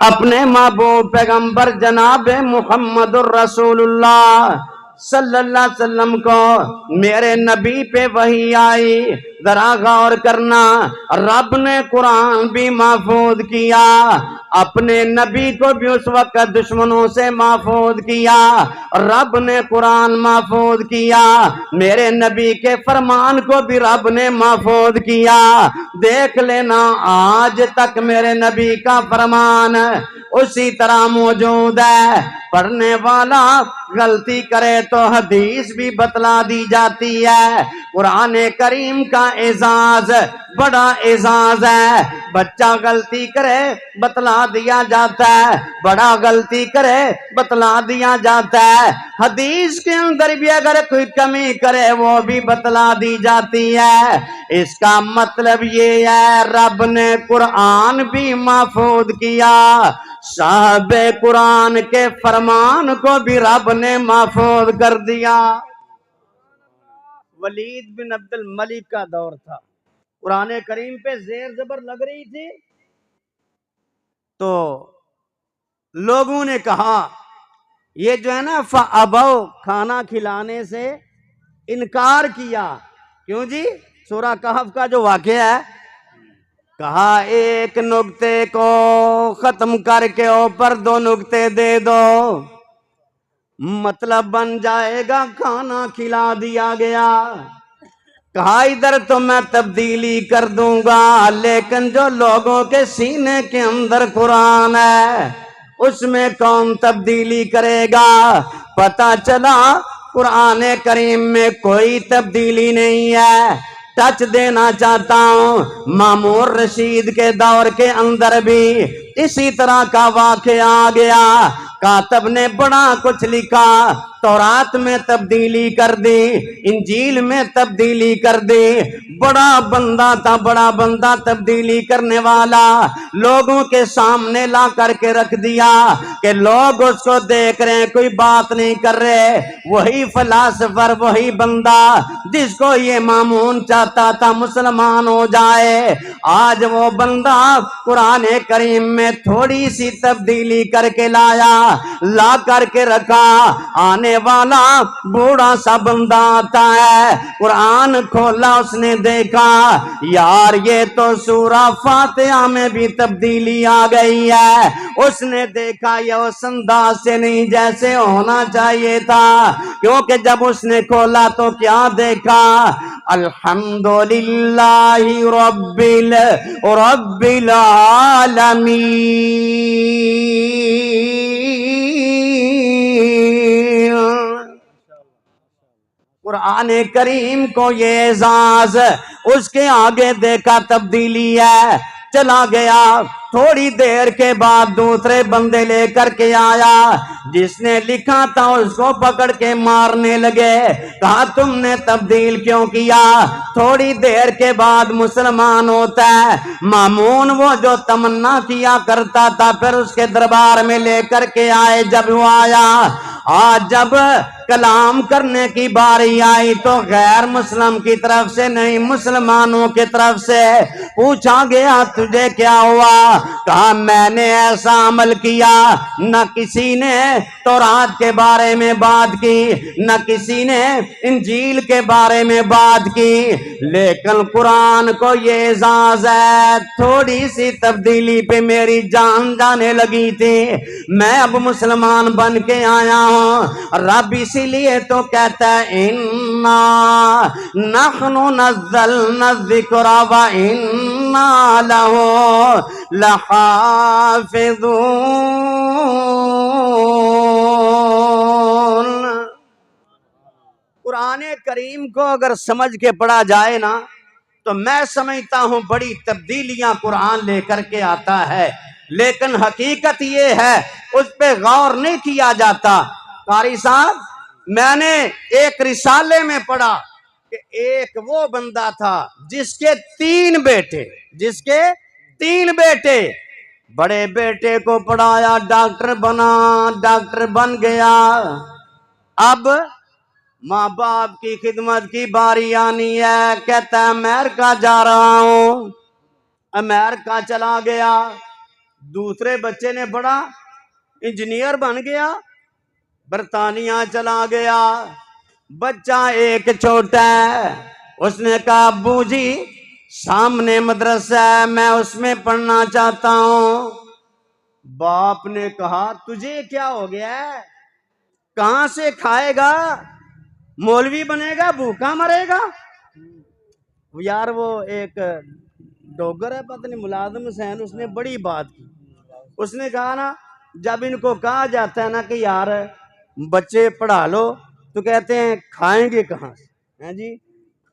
اپنے محبوب پیغمبر جناب محمد الرسول اللہ صلی اللہ علیہ وسلم کو میرے نبی پہ وحی آئی. ذرا غور کرنا، رب نے قرآن بھی محفوظ کیا، اپنے نبی کو بھی اس وقت دشمنوں سے محفوظ کیا. رب نے قرآن محفوظ کیا، میرے نبی کے فرمان کو بھی رب نے محفوظ کیا. دیکھ لینا آج تک میرے نبی کا فرمان اسی طرح موجود ہے. پڑھنے والا غلطی کرے تو حدیث بھی بتلا دی جاتی ہے. قرآن کریم کا اعزاز بڑا اعزاز ہے. بچہ غلطی کرے بتلا دیا جاتا ہے، بڑا غلطی کرے بتلا دیا جاتا ہے. حدیث کے اندر بھی اگر کوئی کمی کرے وہ بھی بتلا دی جاتی ہے. اس کا مطلب یہ ہے رب نے قرآن بھی محفوظ کیا، صاحب قرآن کے فرمان کو بھی رب نے محفوظ کر دیا. ولید بن عبد الملک کا دور تھا، قرآن کریم پہ زیر زبر لگ رہی تھی تو لوگوں نے کہا یہ جو ہے نا فَأَبَوْا کھانا کھلانے سے انکار کیا. کیوں جی؟ سورہ کہف کا جو واقعہ ہے، کہا ایک نکتے کو ختم کر کے اوپر دو نکتے دے دو، مطلب بن جائے گا کھانا کھلا دیا گیا. کہا ادھر تو میں تبدیلی کر دوں گا، لیکن جو لوگوں کے سینے کے اندر قرآن ہے اس میں کون تبدیلی کرے گا؟ پتہ چلا قرآن کریم میں کوئی تبدیلی نہیں ہے. ٹچ دینا چاہتا ہوں، مامور رشید کے دور کے اندر بھی اسی طرح کا واقعہ آ گیا. کاتب نے بڑا کچھ لکھا، تورات میں تبدیلی کر دی، انجیل میں تبدیلی کر دی. بڑا بندہ تھا، بڑا بندہ تبدیلی کرنے والا، لوگوں کے سامنے لا کر کے رکھ دیا کہ لوگ اس کو دیکھ رہے ہیں، کوئی بات نہیں کر رہے. وہی فلاسفر، وہی بندہ جس کو یہ مامون چاہتا تھا مسلمان ہو جائے، آج وہ بندہ قرآن کریم میں تھوڑی سی تبدیلی کر کے لا کر کے رکھا. آنے والا بوڑھا سا بندہ آتا ہے، قرآن کھولا، اس نے دیکھا یار یہ تو سورہ فاتحہ میں بھی تبدیلی آ گئی ہے. اس نے دیکھا یہ اس انداز سے نہیں جیسے ہونا چاہیے تھا، کیونکہ جب اس نے کھولا تو کیا دیکھا؟ الحمدللہ رب العالمین. قرآن کریم کو یہ اعزاز، اس کے آگے دیکھا تبدیلی ہے. چلا گیا، تھوڑی دیر کے بعد دوسرے بندے لے کر کے آیا، جس نے لکھا تھا اس کو پکڑ کے مارنے لگے. کہا تم نے تبدیل کیوں کیا؟ تھوڑی دیر کے بعد مسلمان ہوتا ہے. مامون وہ جو تمنا کیا کرتا تھا، پھر اس کے دربار میں لے کر کے آئے. جب وہ آیا، آج جب کلام کرنے کی باری آئی تو غیر مسلم کی طرف سے نہیں، مسلمانوں کی طرف سے پوچھا گیا تجھے کیا ہوا؟ کہا میں نے ایسا عمل کیا، نہ کسی نے تورات کے بارے میں بات کی، نہ کسی نے انجیل کے بارے میں بات کی، لیکن قرآن کو یہ اعزاز ہے تھوڑی سی تبدیلی پہ میری جان جانے لگی تھی، میں اب مسلمان بن کے آیا ہوں. رب اسی لیے تو کہتا ہے اِنَّا نَحْنُ نَزَّلْنَا الذِّكْرَ وَإِنَّا لَهُ لَحَافِظُونَ. قرآن کریم کو اگر سمجھ کے پڑھا جائے نا تو میں سمجھتا ہوں بڑی تبدیلیاں قرآن لے کر کے آتا ہے، لیکن حقیقت یہ ہے اس پہ غور نہیں کیا جاتا. قاری صاحب، میں نے ایک رسالے میں پڑھا کہ ایک وہ بندہ تھا جس کے تین بیٹے، بڑے بیٹے کو پڑھایا، ڈاکٹر بنا، ڈاکٹر بن گیا. اب ماں باپ کی خدمت کی باری آنی ہے، کہتا ہے امریکہ جا رہا ہوں. امریکہ چلا گیا، دوسرے بچے نے بڑا انجینئر بن گیا، برطانیہ چلا گیا۔ بچہ ایک چھوٹا ہے، اس نے کہا ابو جی سامنے مدرسہ ہے، میں اس میں پڑھنا چاہتا ہوں۔ باپ نے کہا تجھے کیا ہو گیا ہے، کہاں سے کھائے گا، مولوی بنے گا بھوکا مرے گا؟ یار وہ ایک ڈوگر ہے پتہ نہیں ملازم حسین، اس نے بڑی بات کی۔ اس نے کہا نا جب ان کو کہا جاتا ہے نا کہ یار بچے پڑھا لو تو کہتے ہیں کھائیں گے کہاں سے، ہیں جی؟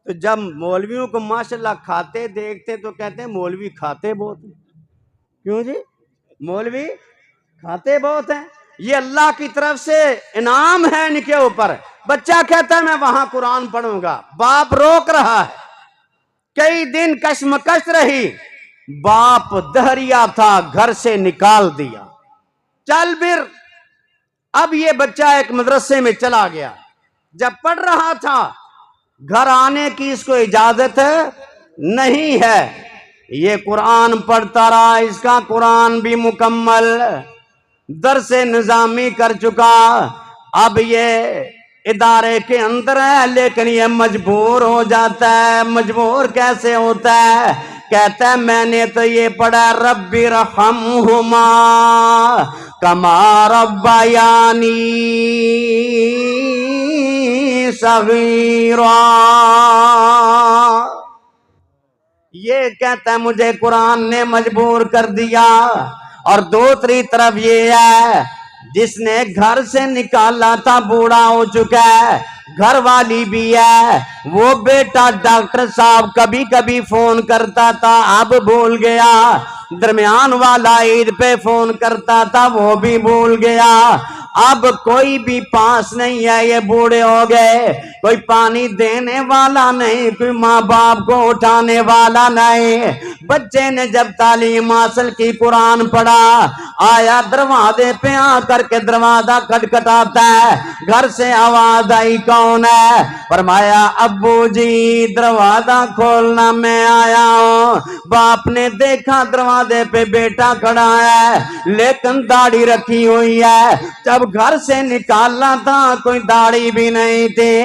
تو جب مولویوں کو ماشاءاللہ کھاتے دیکھتے تو کہتے ہیں مولوی کھاتے بہت ہیں۔ کیوں جی؟ مولوی کھاتے بہت ہیں، یہ اللہ کی طرف سے انعام ہے ان کے اوپر۔ بچہ کہتا ہے میں وہاں قرآن پڑھوں گا، باپ روک رہا ہے، کئی دن کشمکش رہی، باپ دہریا تھا گھر سے نکال دیا، چل پھر۔ اب یہ بچہ ایک مدرسے میں چلا گیا، جب پڑھ رہا تھا گھر آنے کی اس کو اجازت نہیں ہے، یہ قرآن پڑھتا رہا، اس کا قرآن بھی مکمل درس نظامی کر چکا۔ اب یہ ادارے کے اندر ہے لیکن یہ مجبور ہو جاتا ہے۔ مجبور کیسے ہوتا ہے؟ کہتا ہے میں نے تو یہ پڑھا رب ارحمہما کما ربیانی صغیرا۔ یہ کہتا ہے مجھے قرآن نے مجبور کر دیا۔ اور دوسری طرف یہ ہے جس نے گھر سے نکالا تھا بوڑھا ہو چکا ہے، گھر والی بھی ہے، وہ بیٹا ڈاکٹر صاحب کبھی کبھی فون کرتا تھا اب بھول گیا، درمیان والا عید پہ فون کرتا تھا وہ بھی بھول گیا، اب کوئی بھی پاس نہیں ہے، یہ بوڑھے ہو گئے، کوئی پانی دینے والا نہیں، کوئی ماں باپ کو اٹھانے والا نہیں۔ بچے نے جب تعلیم حاصل کی قرآن پڑھا، آیا دروازے پہ آ کر کے دروازہ کھٹکھٹاتا ہے، گھر سے آواز آئی کون ہے؟ فرمایا ابو جی دروازہ کھولنا میں آیا ہوں۔ باپ نے دیکھا دروازے پہ بیٹا کھڑا ہے لیکن داڑھی رکھی ہوئی ہے، جب گھر سے نکالنا تھا کوئی داڑھی بھی نہیں تھی۔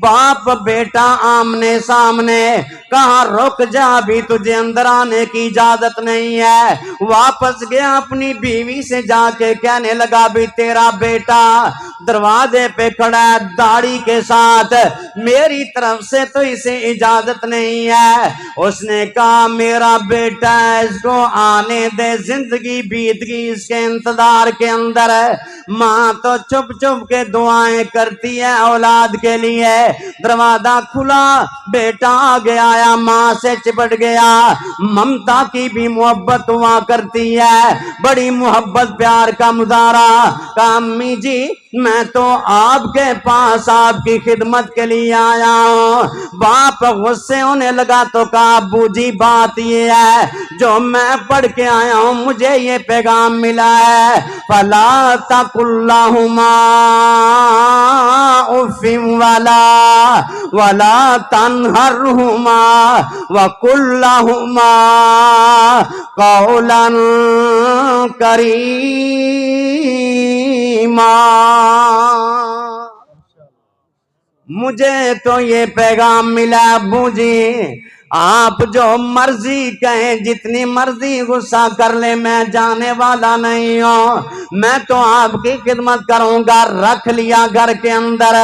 باپ بیٹا آمنے سامنے، کہا رک جا بھی تجھے اندر آنے کی اجازت نہیں ہے۔ واپس گیا اپنی بیوی سے جا کے کہنے لگا بھی تیرا بیٹا دروازے پہ کھڑا ہے داڑھی کے ساتھ، میری طرف سے تو اسے اجازت نہیں ہے۔ اس نے کہا میرا بیٹا ہے، اس کو آنے دے، زندگی بیت گئی اس کے انتظار کے اندر۔ ماں تو چپ چپ کے دعائیں کرتی ہے اولاد کے لیے۔ دروازہ کھلا، بیٹا آگے آیا، ماں سے چپٹ گیا، ممتا کی بھی محبت ہوا کرتی ہے، بڑی محبت پیار کا مظاہرہ۔ کہا امی جی میں تو آپ کے پاس آپ کی خدمت کے لیے آیا ہوں۔ باپ غصے ہونے لگا تو کہا ابو جی بات یہ ہے جو میں پڑھ کے آیا ہوں مجھے یہ پیغام ملا ہے، فلا تقل لہما اف ولا تنہرہما وقل لہما قولا کریما۔ مجھے تو یہ پیغام ملا ابو جی آپ جو مرضی کہیں، جتنی مرضی غصہ کر لے، میں جانے والا نہیں ہوں، میں تو آپ کی خدمت کروں گا۔ رکھ لیا گھر کے اندر۔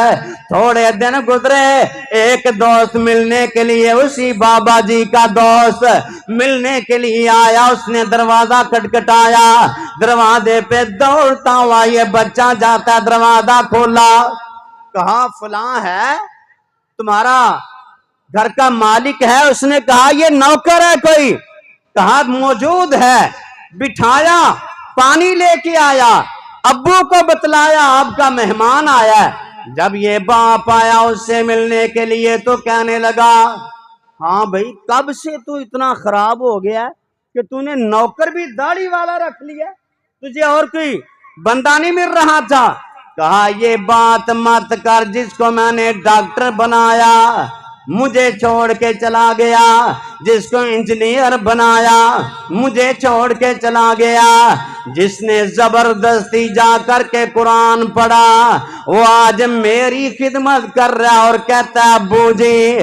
تھوڑے دن گزرے، ایک دوست ملنے کے لیے، اسی بابا جی کا دوست ملنے کے لیے آیا، اس نے دروازہ کھٹکھٹایا، دروازے پہ دوڑتا ہوا یہ بچہ جاتا، دروازہ کھولا، کہا فلاں ہے تمہارا گھر کا مالک ہے؟ اس نے کہا یہ نوکر ہے کوئی؟ کہا موجود ہے، بٹھایا، پانی لے کے آیا، ابو کو بتلایا آپ کا مہمان آیا ہے۔ جب یہ باپ آیا اس سے ملنے کے لیے تو کہنے لگا ہاں بھائی کب سے تو اتنا خراب ہو گیا کہ تو نے نوکر بھی داڑھی والا رکھ لیا، تجھے اور کوئی بندہ نہیں مل رہا تھا؟ کہا یہ بات مت کر، جس کو میں نے ڈاکٹر بنایا مجھے چھوڑ کے چلا گیا، جس کو انجینئر بنایا مجھے چھوڑ کے چلا گیا، جس نے زبردستی جا کر کے قرآن پڑھا وہ آج میری خدمت کر رہا اور کہتا ہے ابو جی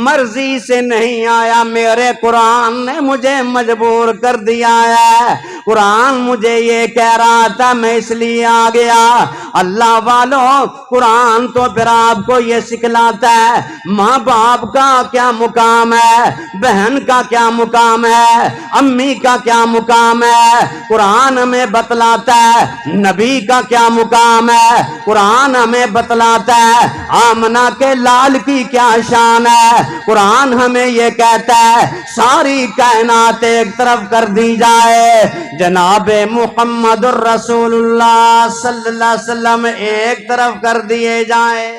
مرضی سے نہیں آیا، میرے قرآن نے مجھے مجبور کر دیا ہے، قرآن مجھے یہ کہہ رہا تھا میں اس لیے آ گیا۔ اللہ والوں قرآن تو پھر آپ کو یہ سکھلاتا ہے ماں باپ کا کیا مقام ہے، بہن کا کیا مقام ہے، امی کا کیا مقام ہے، قرآن ہمیں بتلاتا ہے نبی کا کیا مقام ہے، قرآن ہمیں بتلاتا ہے آمنہ کے لال کی کیا شان ہے، قرآن ہمیں یہ کہتا ہے ساری کائنات ایک طرف کر دی جائے، جناب محمد الرسول اللہ صلی اللہ علیہ وسلم ایک طرف کر دیے جائیں۔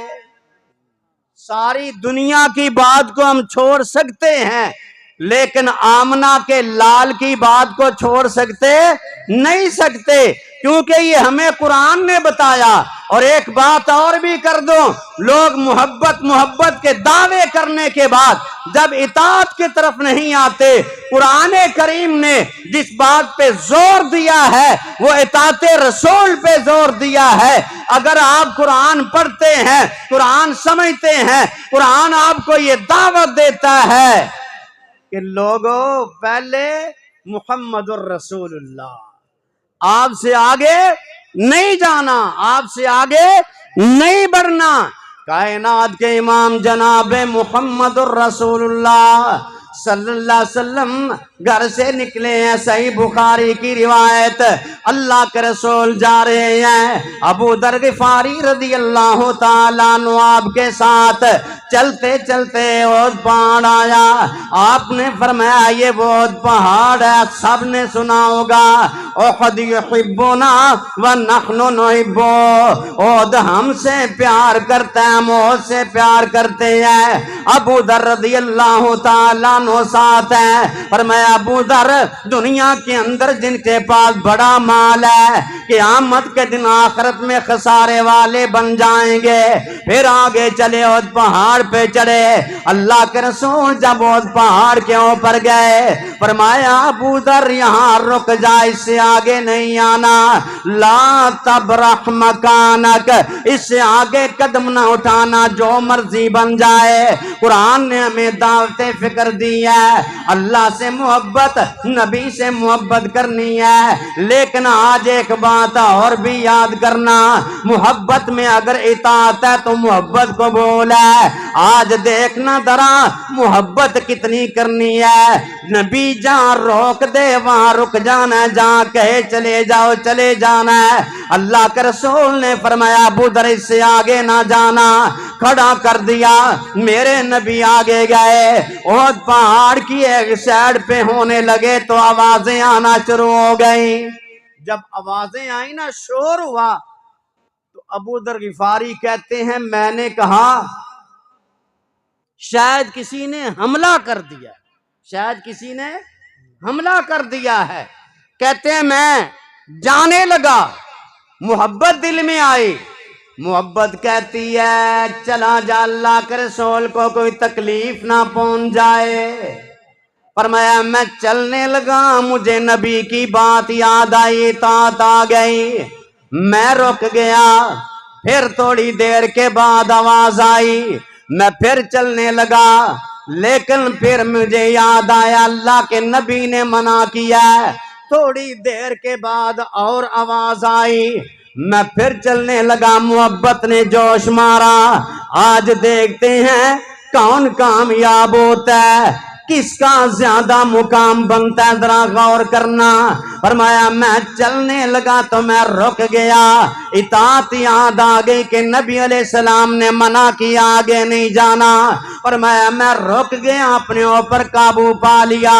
ساری دنیا کی بات کو ہم چھوڑ سکتے ہیں لیکن آمنہ کے لال کی بات کو چھوڑ سکتے نہیں سکتے، کیونکہ یہ ہمیں قرآن نے بتایا۔ اور ایک بات اور بھی کر دوں، لوگ محبت کے دعوے کرنے کے بعد جب اطاعت کی طرف نہیں آتے، قرآن کریم نے جس بات پہ زور دیا ہے وہ اطاعت رسول پہ زور دیا ہے۔ اگر آپ قرآن پڑھتے ہیں، قرآن سمجھتے ہیں، قرآن آپ کو یہ دعوت دیتا ہے کہ لوگوں پہلے محمد الرسول اللہ، آپ سے آگے نہیں جانا، آپ سے آگے نہیں بڑھنا۔ کائنات کے امام جناب محمد الرسول اللہ صلی اللہ علیہ وسلم گھر سے نکلے ہیں، صحیح بخاری کی روایت، اللہ کے رسول جا رہے ہیں، ابو ذر غفاری رضی اللہ تعالیٰ عنہ آپ کے ساتھ چلتے چلتے احد پہاڑ آیا، آپ نے فرمایا یہ وہ احد پہاڑ ہے، سب نے سنا ہوگا احد یحبنا ونحن نحبہ، احد ہم سے پیار کرتا ہے، ہم احد سے پیار کرتے ہیں۔ ابو ذر رضی اللہ تعالیٰ عنہ ساتھ ہیں، فرمایا ابو ذر دنیا کے اندر جن کے پاس بڑا مال ہے قیامت کے دن آخرت میں خسارے والے بن جائیں گے۔ پھر آگے چلے احد پہاڑ پہ چڑھے، اللہ کے رسول جب احد پہاڑ کے اوپر گئے فرمایا ابو ذر یہاں رک جا، اس سے آگے نہیں آنا، لا تبرح مکانک، اس سے آگے قدم نہ اٹھانا، جو مرضی بن جائے۔ قرآن نے ہمیں دعوت فکر دی ہے، اللہ سے محبت، نبی سے محبت کرنی ہے، لیکن آج ایک بات اور بھی یاد کرنا، محبت میں اگر اطاعت ہے تو محبت قبول ہے۔ آج دیکھنا ذرا محبت کتنی کرنی ہے، نبی جہاں روک دے وہاں رک جانا ہے، جہاں کہے چلے جاؤ چلے جانا ہے۔ اللہ کے رسول نے فرمایا ابو ذر اس سے آگے نہ جانا، کھڑا کر دیا، میرے نبی آگے گئے، احد پہاڑ کی ایک سائڈ پہ ہونے لگے تو آوازیں آنا شروع ہو گئیں۔ جب آوازیں آئیں نا، شور ہوا، تو ابو ذر غفاری کہتے ہیں میں نے کہا شاید کسی نے حملہ کر دیا، شاید کسی نے حملہ کر دیا ہے۔ کہتے ہیں میں جانے لگا، محبت دل میں آئی، محبت کہتی ہے چلا جا، اللہ کے رسول کو کوئی تکلیف نہ پہنچ جائے۔ فرمایا میں چلنے لگا، مجھے نبی کی بات یاد آئی، اطاعت آ گئی، میں رک گیا۔ پھر تھوڑی دیر کے بعد آواز آئی، میں پھر چلنے لگا، لیکن پھر مجھے یاد آیا اللہ کے نبی نے منع کیا ہے۔ تھوڑی دیر کے بعد اور آواز آئی، میں پھر چلنے لگا، محبت نے جوش مارا۔ آج دیکھتے ہیں کون کامیاب ہوتا ہے، کس کا زیادہ مقام بنتا ہے، ذرا غور کرنا۔ فرمایا میں چلنے لگا تو میں رک گیا، اطاعت یاد آ گئی کہ نبی علیہ السلام نے منع کیا آگے نہیں جانا۔ فرمایا میں رک گیا، اپنے اوپر قابو پا لیا۔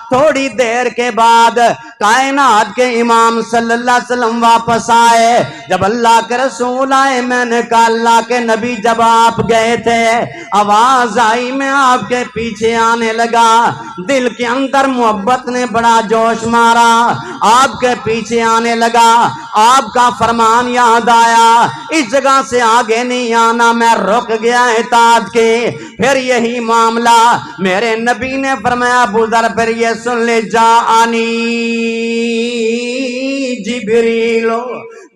تھوڑی دیر کے بعد کائنات کے امام صلی اللہ علیہ وسلم واپس آئے۔ جب اللہ کے رسول آئے میں نے کہا اللہ کے نبی جب آپ گئے تھے آواز آئی، میں آپ کے پیچھے آنے لگا، دل کے اندر محبت نے بڑا جوش مارا، آپ کے پیچھے آنے لگا۔ آپ کا فرمان یاد آیا اس جگہ سے آگے نہیں آنا، میں رک گیا اطاعت کے۔ پھر یہی معاملہ میرے نبی نے فرمایا ابو ذر پھر یہ سن لے، جاءنی جبریل،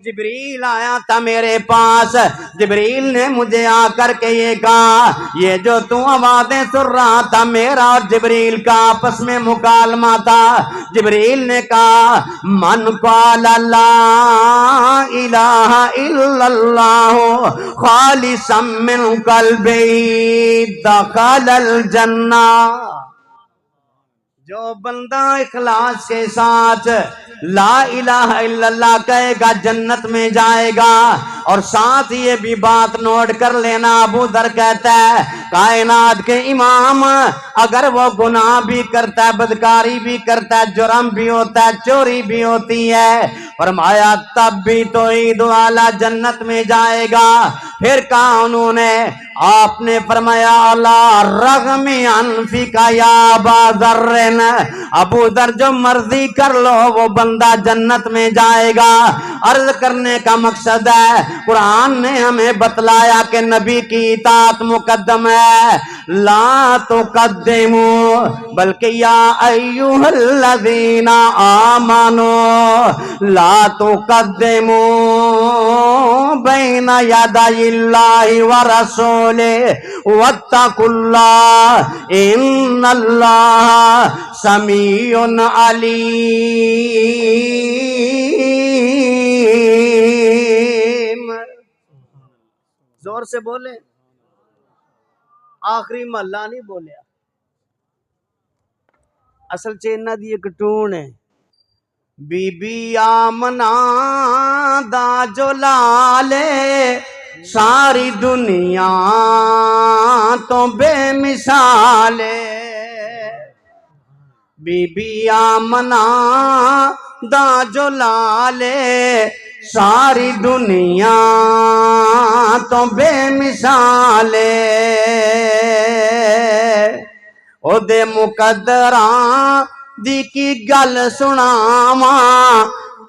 جبریل آیا تھا میرے پاس، جبریل نے مجھے آ کر کے یہ کہا، یہ جو تو آوازیں سن رہا تھا میرا اور جبریل کا آپس میں مکالمہ تھا۔ جبریل نے کہا من قال لا الہ الا اللہ خالصا من قلبی دخل الجنہ، جو بندہ اخلاص کے ساتھ لا الہ الا اللہ کہے گا جنت میں جائے گا۔ اور ساتھ یہ بھی بات نوٹ کر لینا، ابو ذر کہتا ہے کائنات کے امام اگر وہ گناہ بھی کرتا ہے، بدکاری بھی کرتا ہے، جرم بھی ہوتا ہے، چوری بھی ہوتی ہے، فرمایا تب بھی تو عید والا جنت میں جائے گا۔ پھر کہا انہوں نے، آپ نے فرمایا اللہ رغم انفک یا ابا ذر، ابو ذر جو مرضی کر لو وہ بندہ جنت میں جائے گا۔ عرض کرنے کا مقصد ہے قرآن نے ہمیں بتلایا کہ نبی کی اطاعت مقدم ہے، لا تقدموا بلکہ یا ایھا الذین آمنوا لا تقدموا بین یدی اللہ ورسولہ واتقوا اللہ ان اللہ سمیع علیم۔ زور سے بولے، آخری محلہ نہیں بولیا، اصل چینہ دی ایک ٹون ہے، بی بی آمنہ دا جو لالے ساری دنیا تو بے مثالے، بی بی آمنہ دا جو لالے ساری دنیا تو بے مثالے، او دے مقدراں دی کی گل سناواں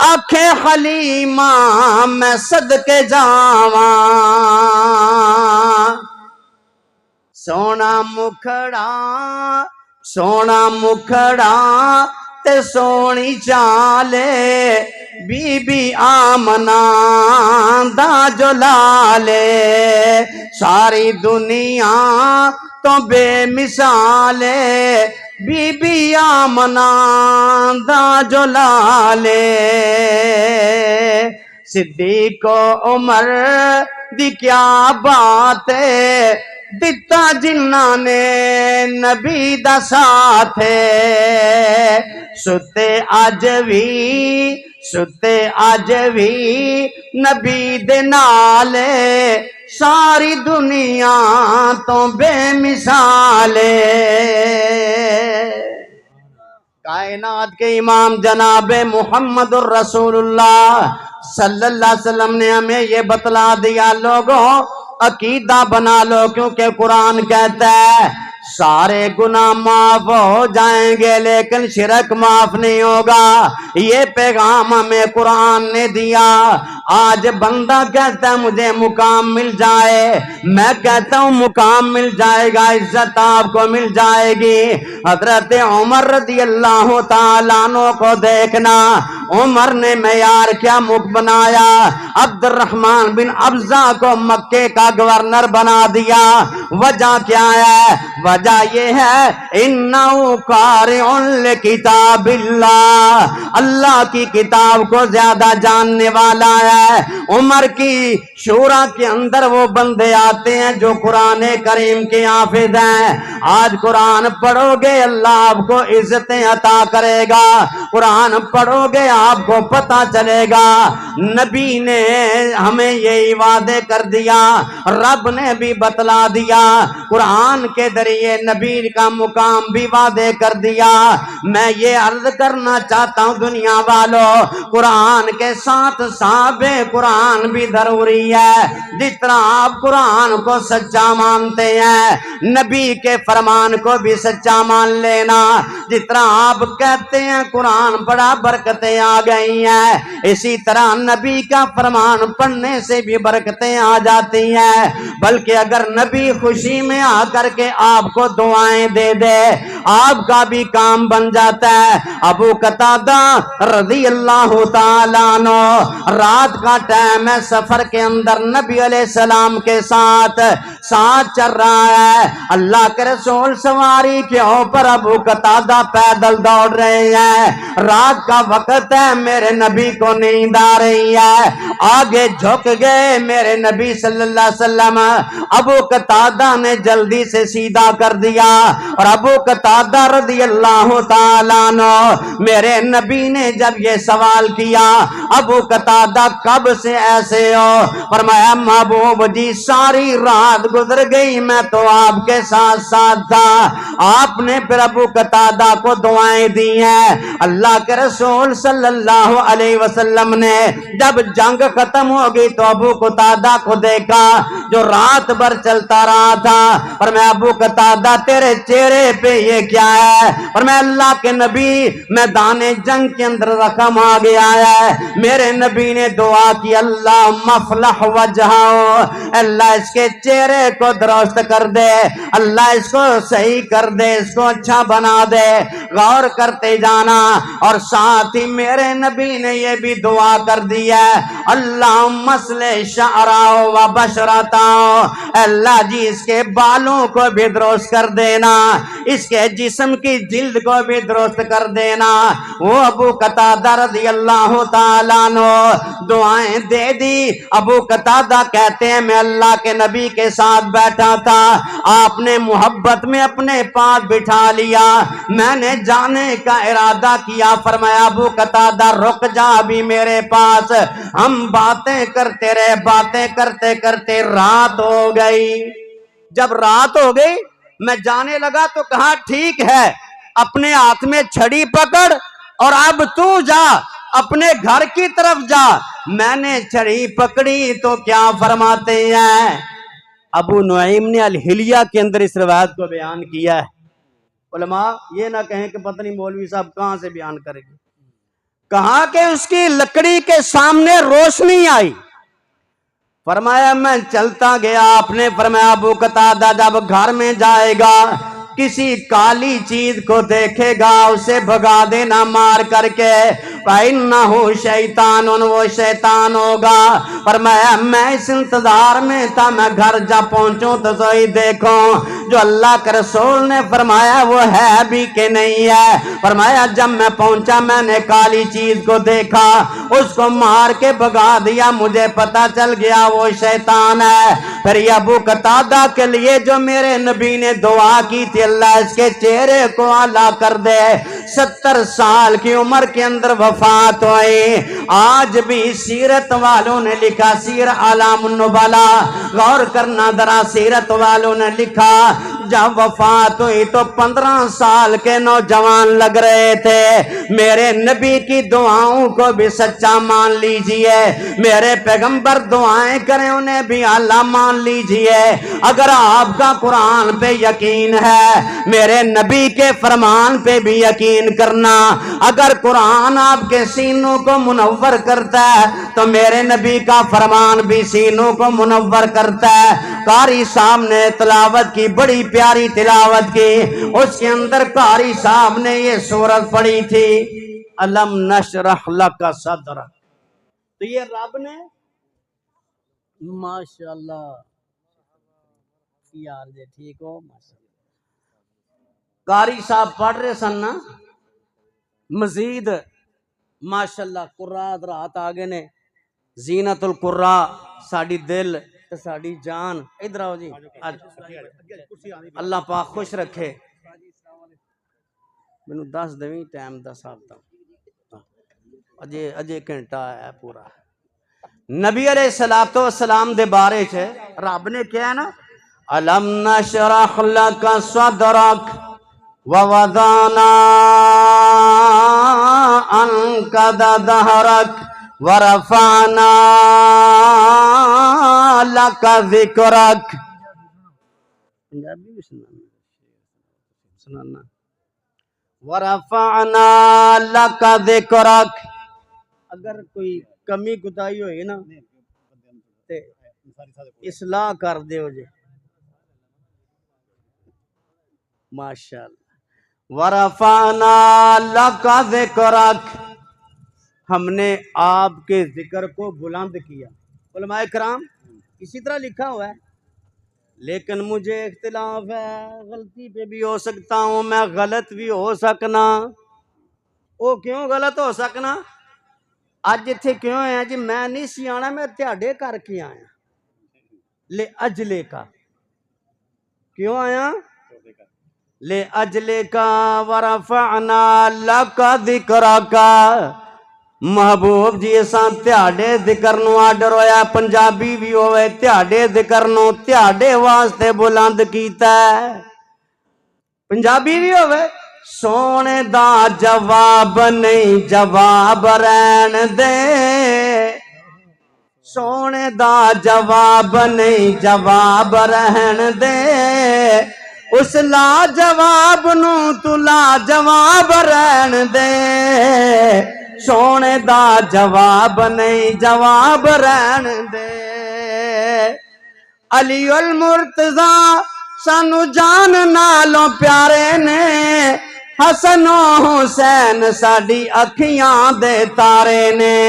آکھے حلیمہ میں صدقے جاواں، سونا مکھڑا تے سونی چالے بی بی آمنہ دا جو لالے ساری دنیا تو بے مثالے، بی بی آمنہ دا جو لالے، صدیق و عمر دی کیا بات ہے، دتا جنہاں نے نبی دا ساتھ ہے، ستے اج بھی نبی دے نالے ساری دنیا تو بے مثالے۔ کائنات کے امام جناب محمد الرسول اللہ صلی اللہ علیہ وسلم نے ہمیں یہ بتلا دیا لوگوں عقیدہ بنا لو، کیونکہ قرآن کہتا ہے سارے گناہ معاف ہو جائیں گے لیکن شرک معاف نہیں ہوگا۔ یہ پیغام ہمیں قرآن نے دیا۔ آج بندہ کہتا ہے مجھے مقام مل جائے، میں کہتا ہوں مقام مل جائے گا، عزت آپ کو مل جائے گی۔ حضرت عمر رضی اللہ تعالیٰ عنہ کو دیکھنا، عمر نے معیار کیا بنایا، عبد الرحمن بن ابزہ کو مکے کا گورنر بنا دیا۔ وجہ کیا ہے؟ وجہ یہ ہے انہو قارئ لکتاب اللہ، اللہ کی کتاب کو زیادہ جاننے والا ہے۔ عمر کی شورا کے اندر وہ بندے آتے ہیں جو قرآن کریم کے حافظ ہیں۔ آج قرآن پڑھو گے اللہ آپ کو عزتیں عطا کرے گا، قرآن پڑھو گے آپ کو پتہ چلے گا۔ نبی نے ہمیں یہی وعدے کر دیا، رب نے بھی بتلا دیا، قرآن کے ذریعے نبی کا مقام بھی وعدے کر دیا۔ میں یہ عرض کرنا چاہتا ہوں دنیا والوں، قرآن کے ساتھ صحابہ قرآن بھی ضروری ہے. جس طرح آپ قرآن کو سچا مانتے ہیں نبی کے فرمان کو بھی سچا مان لینا. جس طرح آپ کہتے ہیں قرآن پڑھا برکتیں آ گئی ہیں, اسی طرح نبی کا فرمان پڑھنے سے بھی برکتیں آ جاتی ہیں. بلکہ اگر نبی خوشی میں آ کر کے آپ کو دعائیں دے دے آپ کا بھی کام بن جاتا ہے. ابو قتادہ رضی اللہ تعالیٰ عنہ رات کا ٹائم ہے, سفر کے اندر نبی علیہ السلام کے ساتھ چل رہا ہے. اللہ کے رسول سواری کے اوپر, ابو قتادہ پیدل دوڑ رہے ہیں. رات کا وقت ہے, میرے نبی کو نیند آ رہی ہے. آگے جھک گئے میرے نبی صلی اللہ علیہ وسلم. ابو قتادہ نے جلدی سے سیدھا کر دیا, اور ابو قتادہ رضی اللہ تعالیٰ عنہ میرے نبی نے جب یہ سوال کیا ابو قتادہ کب سے ایسے ہو, فرمایا محبوب جی ساری رات گزر گئی, میں تو آپ کے ساتھ ساتھ تھا. آپ نے پھر ابو قتادہ کو دعائیں دی ہیں. اللہ کے رسول صلی اللہ علیہ وسلم نے جب جنگ ختم ہو گئی تو ابو قتادہ کو دیکھا جو رات بھر چلتا رہا تھا. اور میں ابو قتادہ تیرے چہرے پہ یہ کیا ہے؟ اور میں اللہ کے نبی میدان جنگ کے اندر زخم آ گیا ہے. میرے نبی نے دعا کی اللہ مفلح وجہو, اللہ اس کے چہرے کو درست کر دے, اللہ اس کو صحیح کر دے, اس کو اچھا بنا دے. غور کرتے جانا. اور ساتھ ہی میرے نبی نے یہ بھی دعا کر دی ہے اللہم اصلح شعرہ و بشرتہ, اللہ جی اس کے بالوں کو بھی درست کر دینا, اس کے جسم کی جلد کو بھی درست کر دینا. وہ ابو قتادہ رضی اللہ تعالیٰ عنہ دعائیں دے دی. ابو قتادہ کہتے ہیں میں اللہ کے نبی کے ساتھ بیٹھا تھا, آپ نے محبت میں اپنے پاس بٹھا لیا, میں نے جانے کا ارادہ کیا. فرمایا ابو قتادہ رک جا ابھی میرے پاس, ہم باتیں کرتے رہے, باتیں کرتے کرتے رات ہو گئی. جب رات ہو گئی میں جانے لگا تو کہا ٹھیک ہے اپنے ہاتھ میں چھڑی پکڑ اور اب تو جا اپنے گھر کی طرف جا. میں نے چھڑی پکڑی تو کیا فرماتے ہیں, ابو نعیم نے الحلیہ کے اندر اس روایت کو بیان کیا ہے. علماء یہ نہ کہیں کہ پتہ نہیں مولوی صاحب کہاں سے بیان کریں گے. کہا کہ اس کی لکڑی کے سامنے روشنی آئی, فرمایا میں چلتا گیا. آپ نے فرمایا ابو قتادہ جب گھر میں جائے گا کسی کالی چیز کو دیکھے گا اسے بھگا دینا مار کر کے, فَإِنَّهُ شَيْطَانٌ, وہ شیطان ہوگا. فرمایا میں اس انتظار میں تھا میں گھر جا پہنچوں تو صحیح دیکھوں جو اللہ کے رسول نے فرمایا وہ ہے بھی کہ نہیں ہے. فرمایا جب میں پہنچا میں نے کالی چیز کو دیکھا, اس کو مار کے بھگا دیا, مجھے پتا چل گیا وہ شیطان ہے. پھر یہ ابو قتادہ کے لیے جو میرے نبی نے دعا کی تھی اللہ اس کے چہرے کو اعلیٰ کر دے, 70 سال کی عمر کے اندر وفات ہوئی. آج بھی سیرت والوں نے لکھا, سیر اعلام النبلا, غور کرنا ذرا, سیرت والوں نے لکھا جب وفات ہوئی تو 15 سال کے نوجوان لگ رہے تھے. میرے نبی کی دعاؤں کو بھی سچا مان لیجئے, میرے پیغمبر دعائیں کریں انہیں بھی اللہ مان لیجئے. اگر آپ کا قرآن پہ یقین ہے میرے نبی کے فرمان پہ بھی یقین کرنا. اگر قرآن آپ کے سینوں کو منور کرتا ہے تو میرے نبی کا فرمان بھی سینوں کو منور کرتا ہے. قاری صاحب نے تلاوت کی, بڑی پیاری تلاوت کی, اس کے اندر قاری صاحب نے یہ سورت پڑھی تھی الم نشرح لک صدرک. تو یہ رب نے ماشاءاللہ یار جی ٹھیک ہو, قاری صاحب پڑھ رہے سن نا, مزید ماشاءاللہ قرآن رات آگے نے, زینت القرآ ساڑی دل ساڑی جان. ادھر آؤ جی, اللہ پاک خوش رکھے. میں 10 دویں ٹائم دا صاحب تا اجے گھنٹہ ہے پورا. نبی علیہ الصلوۃ والسلام دے بارے چ رب نے کیا ہے نا, الم نشرح لک صدرک ووضعنا عنک ظہرک ورفعنا لك ذکرک. پنجابی بھی سنانا. ورفعنا لك ذکرک. اگر کوئی کمی کوتاہی ہوئی نا تے اصلاح کر دیو جے. ماشاءاللہ. ورفعنا لك ذکرک. ہم نے آپ کے ذکر کو بلند کیا. علماء کرام اسی طرح لکھا ہوا ہے، لیکن مجھے اختلاف ہے، غلطی پہ بھی ہو سکتا ہوں، میں غلط بھی ہو سکنا. وہ کیوں غلط ہو سکنا؟ اج اتھے کیوں ہے جی؟ میں نہیں سی آنا، میں تہاڈے کر کے آیا. لے اجلے کا کیوں آیا؟ لے اجلے کا. ورفعنا لک ذکرک. محبوب جی اساں تہاڈے ذکر نو آڈر ہویا، پنجابی بھی ہوئے، تہاڈے ذکر نو تہاڈے واسطے بلند کیتا ہے. پنجابی بھی ہوئے. سونے دا جواب نہیں جواب رہن دے. سونے دا جواب نہیں جواب رہن دے. اس لا جواب نو تو لا جواب رہن دے. سونے دا جواب نہیں جواب رہن دے. علی المرتضی سانو جان نالوں پیارے نے. حسن و حسین ساڈی اکھیاں دے تارے نے.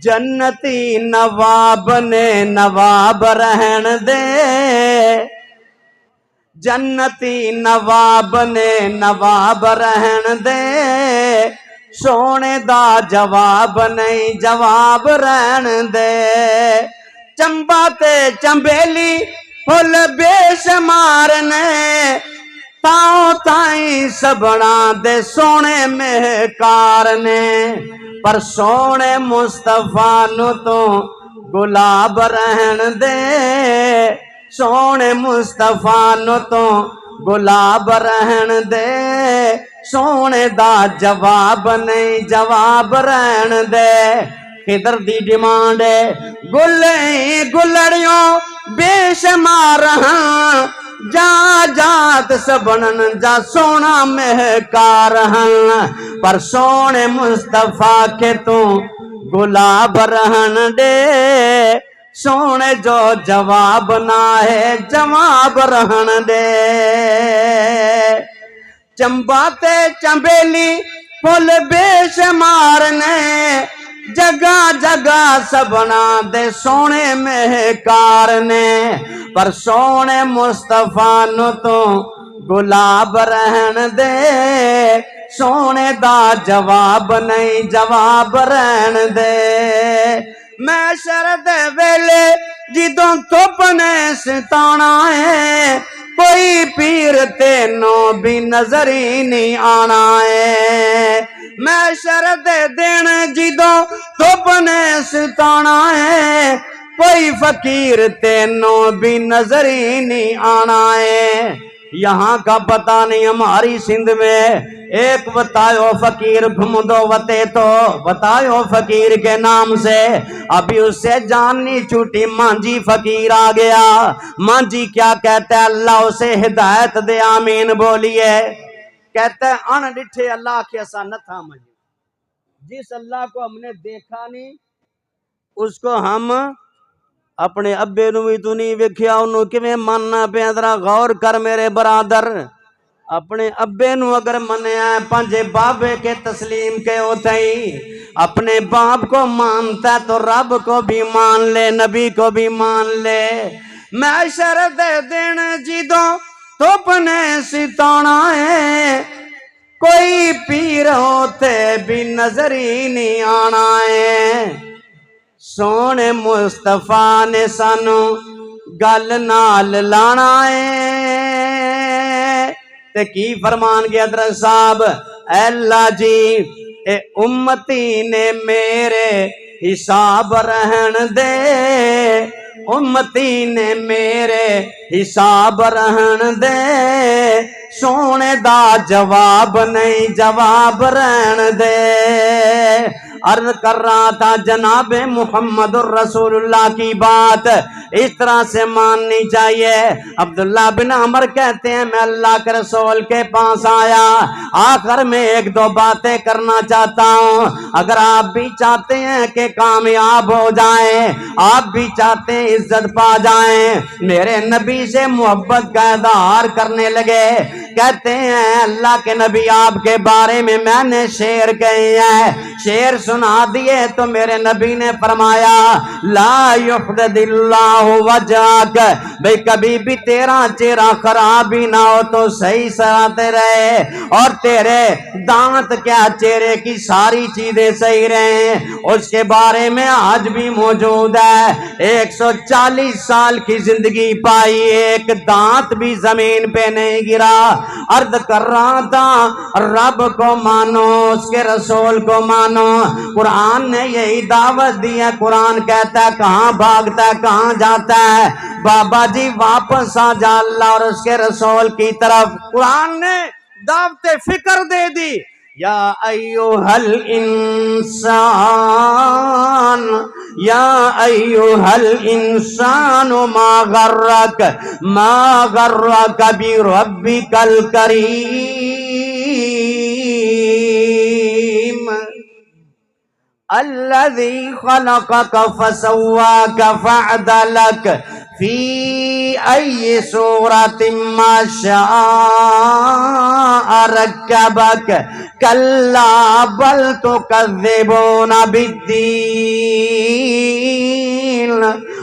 جنتی نواب نے نواب رہن دے. جنتی نواب نے نواب رہن دے. سونے دا جواب نہیں جواب رہن دے. چمبا تے چمبیلی پھل بے شمار نے. تاؤں تائیں سبنا دے سونے مہکار نے. پر سونے مصطفیٰ نو تو گلاب رہن دے. سونے مصطفیٰ نو تو گلاب رہن دے. سونے دا جواب نہیں جواب رہن دے. خضر دی ڈیمانڈ ہے گلیں گلڑیوں بے شمار ہاں. جا جات سبنن جا سونا مہکار ہاں. پر سونے مصطفیٰ کے تو گلاب رہن دے. سونے جو جواب نہ ہے جواب رہن دے. چمبا تے چمبیلی پھل بے شمار نے. جگہ جگہ سبنا دے سونے مہکار نے. پر سونے مصطفیٰ نو تو گلاب رہن دے. سونے دا جواب نہیں جواب رہن دے. میں شرد ویلے جدوں تپ نے ستانا ہے. کوئی پیر تینوں بھی نظر ہی نہیں آنا ہے. میں شرد دن جدوں تپ نے ستانا ہے. کوئی فقیر تینوں بھی نظر ہی نہیں آنا ہے. یہاں کا پتہ نہیں ہماری سندھ میں ایک بتایو فقیر گھمدو وتے تو بتایو فقیر کے نام سے. ابھی اس سے جان نہیں چھوٹی. مانجی فقیر آ گیا. مانجی کیا کہتا ہے؟ اللہ اسے ہدایت دے آمین بولیے. کہتا ہے ان ڈٹھے اللہ کے ایسا نہ تھا مجھے. جس اللہ کو ہم نے دیکھا نہیں اس کو ہم اپنے ابے نو بھی تو نہیں ویکھیا انہوں کیویں ماننا پیا. ذرا غور کر میرے برادر. اپنے ابے نو اگر منیا ہے پنجے بابے کے تسلیم کے ہوتے ہی. اپنے باپ کو مانتا ہے تو رب کو بھی مان لے نبی کو بھی مان لے. محشر دے دن جدوں تپ نے ستانا ہے. کوئی پیر ہوتے بھی نظر ہی نہیں آنا ہے. سونے مصطفیٰ نے سانو گل نال لانا ہے. تے کی فرمان گیا حضرت صاحب؟ اے اللہ جی اے امتی نے میرے حساب رہن دے. امتی نے میرے حساب رہن دے. سونے دا جواب نہیں جواب رہن دے. عرض کر رہا تھا جناب محمد الرسول اللہ کی بات اس طرح سے ماننی چاہیے۔ عبداللہ بن عمر کہتے ہیں میں اللہ کے رسول کے پاس آیا، آخر میں ایک دو باتیں کرنا چاہتا ہوں، اگر آپ بھی چاہتے ہیں کہ کامیاب ہو جائیں، آپ بھی چاہتے ہیں عزت پا جائیں، میرے نبی سے محبت کا اظہار کرنے لگے۔ کہتے ہیں اللہ کے نبی آپ کے بارے میں نے شعر کہے ہیں، شعر سنا دیے تو میرے نبی نے فرمایا لا یحدد اللہ وجہک، بھئی کبھی بھی تیرا چہرہ خراب ہی نہ ہو تو صحیح سراتے رہے، اور تیرے دانت کیا چہرے کی ساری چیزیں صحیح رہیں، اس کے بارے میں آج بھی موجود ہے۔ 140 سال کی زندگی پائی، ایک دانت بھی زمین پہ نہیں گرا۔ عرض کر رہا تھا رب کو مانو، اس کے رسول کو مانو، قرآن نے یہی دعوت دی ہے۔ قرآن کہتا ہے کہاں بھاگتا ہے کہاں جاتا ہے، بابا جی واپس آ جا اللہ اور اس کے رسول کی طرف۔ قرآن نے دعوت فکر دے دی، یا ایوہ الانسان یا ایوہ الانسان ما غرک بربک الکریم الذی خلقک فسواک فعدلک فی ای صورت ما شاء رکبک کلا بل تکذبون بالدین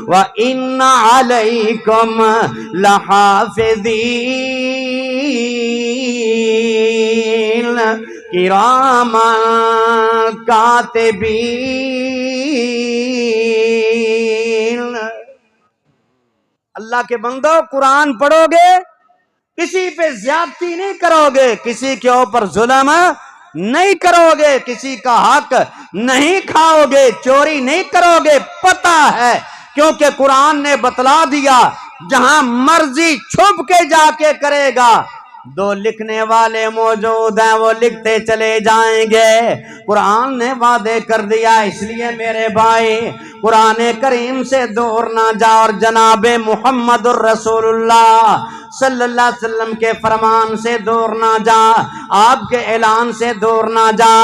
وَإِنَّ عَلَيْكُمْ لَحَافِظِينَ كِرَامًا كَاتِبِينَ۔ اللہ کے بندو قرآن پڑھو گے، کسی پہ زیادتی نہیں کرو گے، کسی کے اوپر ظلم نہیں کرو گے، کسی کا حق نہیں کھاؤ گے، چوری نہیں کرو گے، پتہ ہے کیونکہ قرآن نے بتلا دیا جہاں مرضی چھپ کے جا کے کرے گا، دو لکھنے والے موجود ہیں وہ لکھتے چلے جائیں گے۔ قرآن نے وعدے کر دیا، اس لیے میرے بھائی قرآن کریم سے دور نہ جا، اور جناب محمد الرسول اللہ صلی اللہ علیہ وسلم کے فرمان سے دور نہ جا، آپ کے اعلان سے دور نہ جا۔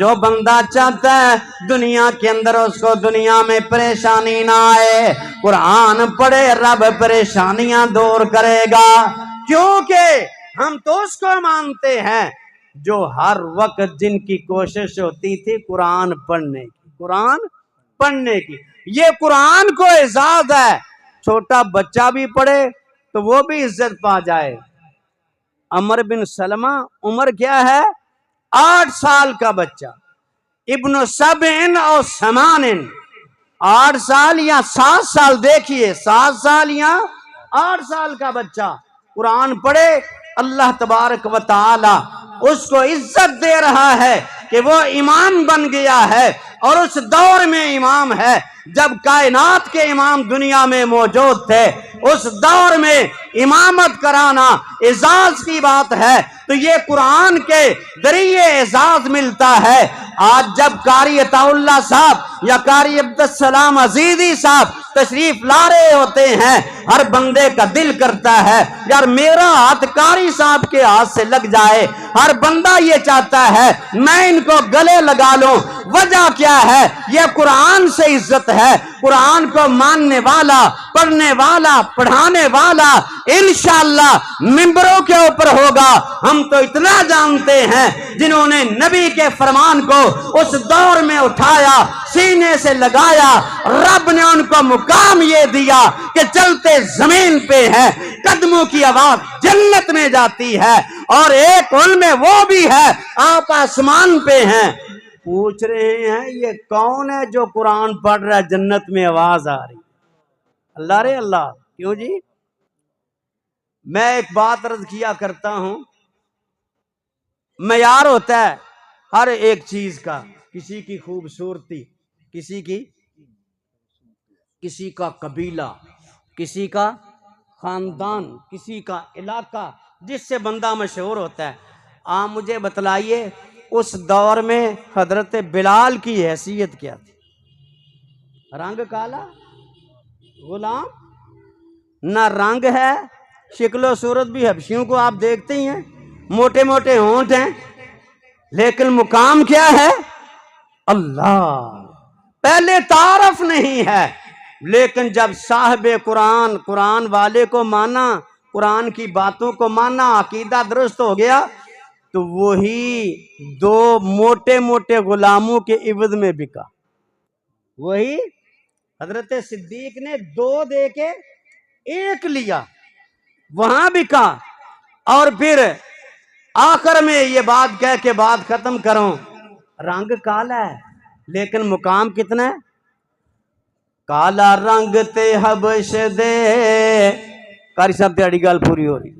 جو بندہ چاہتا ہے دنیا کے اندر اس کو دنیا میں پریشانی نہ آئے، قرآن پڑھے، رب پریشانیاں دور کرے گا، کیونکہ ہم تو اس کو مانتے ہیں جو ہر وقت جن کی کوشش ہوتی تھی قرآن پڑھنے کی، قرآن پڑھنے کی۔ یہ قرآن کو اعزاز ہے، چھوٹا بچہ بھی پڑھے تو وہ بھی عزت پا جائے۔ عمر بن سلمہ عمر کیا ہے؟ 8 سال کا بچہ، ابن 7 اور 8 8 سال یا 7 سال، دیکھیے 7 سال یا 8 سال کا بچہ قرآن پڑھے، اللہ تبارک و تعالی اس کو عزت دے رہا ہے کہ وہ امام بن گیا ہے، اور اس دور میں امام ہے جب کائنات کے امام دنیا میں موجود تھے، اس دور میں امامت کرانا اعزاز کی بات ہے، تو یہ قرآن کے ذریعے اعزاز ملتا ہے۔ آج جب قاری عطا اللہ صاحب یا قاری عبدالسلام عزیزی صاحب تشریف لا رہے ہوتے ہیں، ہر بندے کا دل کرتا ہے یار میرا ہاتھ قاری صاحب کے ہاتھ سے لگ جائے، ہر بندہ یہ چاہتا ہے میں ان کو گلے لگا لوں۔ وجہ کیا ہے؟ یہ قرآن سے عزت ہے، قرآن کو ماننے والا، پڑھنے والا، پڑھانے والا انشاءاللہ ممبروں کے اوپر ہوگا۔ ہم تو اتنا جانتے ہیں جنہوں نے نبی کے فرمان کو اس دور میں اٹھایا، سینے سے لگایا، رب نے ان کو مقام یہ دیا کہ چلتے زمین پہ ہے، قدموں کی آواز جنت میں جاتی ہے، اور ایک ان میں وہ بھی ہے آپ آسمان پہ ہیں۔ پوچھ رہے ہیں یہ کون ہے جو قرآن پڑھ رہا ہے جنت میں آواز آ رہی؟ اللہ رے اللہ، کیوں جی؟ میں ایک بات عرض کیا کرتا ہوں، معیار ہوتا ہے ہر ایک چیز کا، کسی کی خوبصورتی، کسی کا قبیلہ، کسی کا خاندان، کسی کا علاقہ، جس سے بندہ مشہور ہوتا ہے۔ آپ مجھے بتلائیے اس دور میں حضرت بلال کی حیثیت کیا تھی؟ رنگ کالا، غلام، نہ رنگ ہے، شکل و صورت بھی حبشیوں کو آپ دیکھتے ہی ہیں، موٹے موٹے ہونٹ ہیں، لیکن مقام کیا ہے؟ اللہ، پہلے تعارف نہیں ہے، لیکن جب صاحب قرآن، قرآن والے کو مانا، قرآن کی باتوں کو مانا، عقیدہ درست ہو گیا، تو وہی دو موٹے موٹے غلاموں کے عوض میں بکا۔ وہی حضرت صدیق نے 2 دے کے 1 لیا، وہاں بکا۔ اور پھر آخر میں یہ بات کہہ کے بات ختم کروں، رنگ کالا ہے لیکن مقام کتنا ہے؟ کالا رنگ تے حبش دے، کاری صاحب تیاری گل پوری ہو رہی،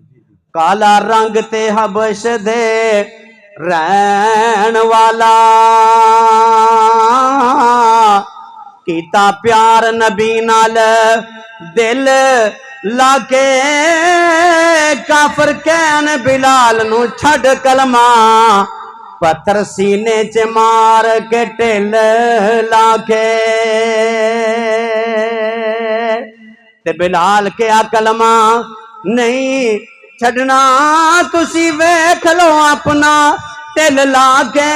کالا رنگ تے حبش دے رہن والا، کیتا پیار نبی نال دل لا کے، کافر کہن بلال نو چھڈ کلمہ، پتھر سینے چ مار کے ٹل لا کے، تے بلال کے کلمہ نہیں چھڈنا، تسی ویکھ لو اپنا ٹل لا کے،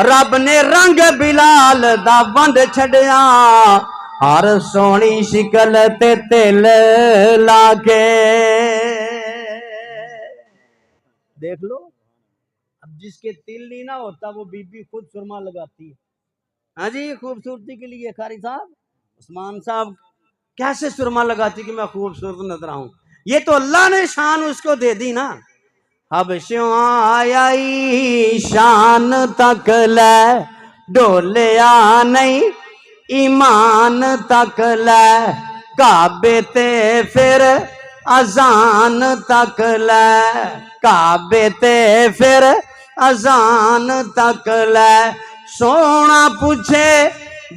رب نے رنگ بلال دا ونڈ چھڈیا، ہر سونی شکل تے تل لا کے۔ دیکھ لو، اب جس کے تل نہیں نہ ہوتا وہ بی بی خود سرما لگاتی ہے، ہاں جی، خوبصورتی کے لیے۔ قاری صاحب، عثمان صاحب کیسے سرما لگاتی کہ میں خوبصورت نظر آؤں؟ یہ تو اللہ نے شان اس کو دے دی نا۔ حبشیوں آئی شان تک لے، ڈولیا نہیں ایمان تک لے، کعبے تے پھر اذان تک لے، کعبے تے پھر اذان تک لے، سونا پوچھے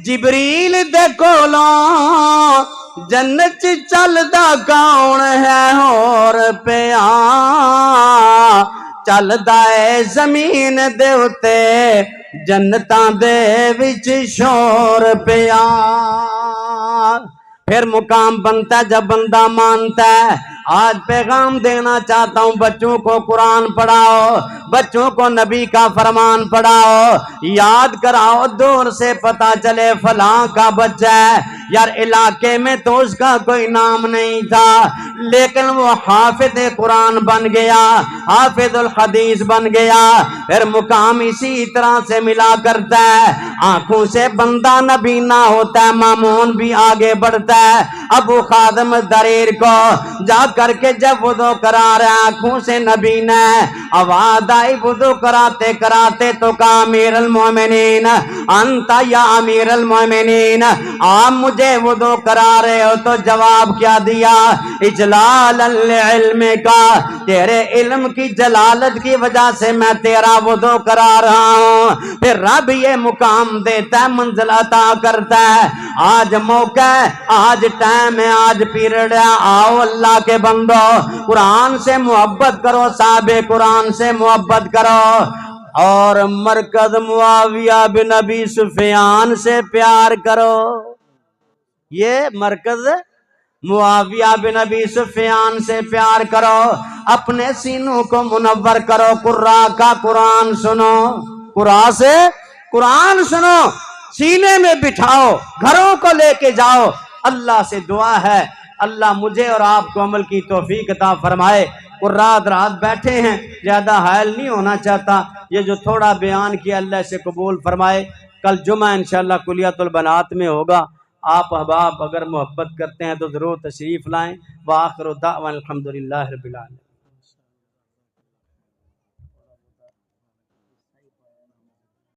جبریل دے کولوں، جنت چلدا کون ہے اور پیا، چلدا ہے زمین دے اتے جنتاں دے وچ شور پیا۔ پھر مقام بنتا ہے جب بندہ مانتا ہے۔ آج پیغام دینا چاہتا ہوں، بچوں کو قرآن پڑھاؤ، بچوں کو نبی کا فرمان پڑھاؤ، یاد کراؤ، دور سے پتا چلے فلاں کا بچہ ہے، یار علاقے میں تو اس کا کوئی نام نہیں تھا لیکن وہ حافظ قرآن بن گیا، حافظ الحدیث بن گیا۔ پھر مقام اسی طرح سے ملا کرتا ہے، آنکھوں سے بندہ نبی نہ ہوتا ہے، مامون بھی آگے بڑھتا ہے۔ ابو خادم دریر کو جا کر کے جب وضو کرا رہے آنکھوں سے نبی نے آواز آئی، وضو کراتے کراتے تو کہا امیر المومنین انتا یا امیر المومنین، آپ مجھے وضو کرا رہے ہو، تو جواب کیا دیا؟ اجلال العلم کا، تیرے علم کی جلالت کی وجہ سے میں تیرا وضو کرا رہا ہوں۔ پھر رب یہ مقام دیتا ہے، منزل عطا کرتا ہے۔ آج موقع ہے، آج ٹائم ہے، آج پیریڈ ہے، آؤ اللہ کے بندو، قرآن سے محبت کرو، صاحب قرآن سے محبت کرو، اور مرکز معاویہ بن ابی سفیان سے پیار کرو۔ یہ مرکز معاویہ بن ابی سفیان سے پیار کرو، اپنے سینوں کو منور کرو، قرآ کا قرآن سنو، قرآ سے قرآن سنو، سینے میں بٹھاؤ، گھروں کو لے کے جاؤ۔ اللہ سے دعا ہے اللہ مجھے اور آپ کو عمل کی توفیق عطا فرمائے۔ اور رات رات بیٹھے ہیں، زیادہ حائل نہیں ہونا چاہتا، یہ جو تھوڑا بیان کیا اللہ سے قبول فرمائے۔ کل جمعہ انشاءاللہ کلیات البنات میں ہوگا، آپ احباب اگر محبت کرتے ہیں تو ضرور تشریف لائیں۔ وآخر دعوانا الحمدللہ رب العالمین۔